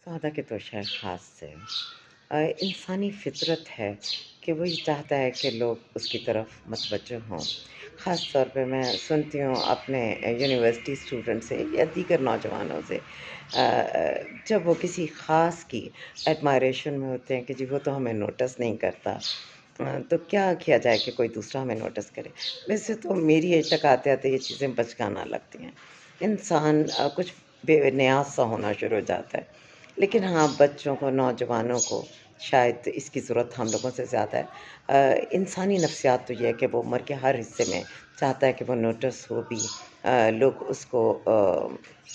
सौदा के तो शायद ख़ास से इंसानी फ़ितरत है कि वो ये चाहता है कि लोग उसकी तरफ मतवज्जह हों। ख़ास तौर पे मैं सुनती हूँ अपने यूनिवर्सिटी स्टूडेंट से या दीगर नौजवानों से जब वो किसी ख़ास की एडमायरेशन में होते हैं कि जी वो तो हमें नोटिस नहीं करता। तो क्या किया जाए कि कोई दूसरा हमें नोटिस करे? वैसे तो मेरी एज तक आते-आते ये चीज़ें बचकाना लगती हैं। इंसान कुछ बेनियाज़ सा होना शुरू हो जाता है। लेकिन हाँ, बच्चों को, नौजवानों को शायद इसकी ज़रूरत हम लोगों से ज़्यादा है। इंसानी नफ्सियात तो ये है कि वो उम्र के हर हिस्से में चाहता है कि वो नोटिस हो भी, लोग उसको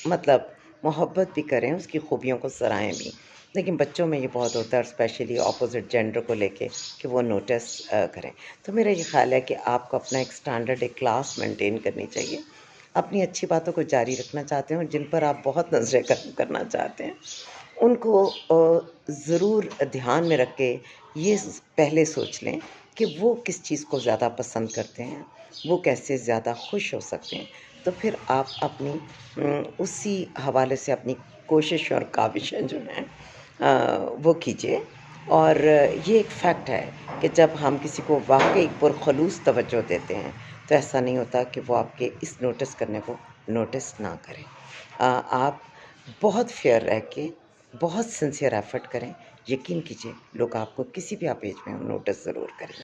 मतलब मोहब्बत भी करें, उसकी खूबियों को सराहें भी। लेकिन बच्चों में ये बहुत होता है और स्पेशली अपोज़िट जेंडर को लेके कि वो नोटिस करें। तो मेरा ये ख़्याल है कि आपको अपना एक स्टैंडर्ड, एक क्लास मेंटेन करनी चाहिए। अपनी अच्छी बातों को जारी रखना चाहते हो, जिन पर आप बहुत नज़रें कर्म करना चाहते हैं, उनको ज़रूर ध्यान में रख के ये पहले सोच लें कि वो किस चीज़ को ज़्यादा पसंद करते हैं, वो कैसे ज़्यादा खुश हो सकते हैं। तो फिर आप अपनी उसी हवाले से अपनी कोशिश और काविशें जो हैं वो कीजिए। और ये एक फैक्ट है कि जब हम किसी को वाक़ई पुरख़लूस तवज्जो देते हैं, तो ऐसा नहीं होता कि वो आपके इस नोटिस करने को नोटिस ना करें। आप बहुत फेयर रह के, बहुत सिंसियर एफ़र्ट करें, यकीन कीजिए लोग आपको किसी भी आप एज में हो नोटिस ज़रूर करेंगे।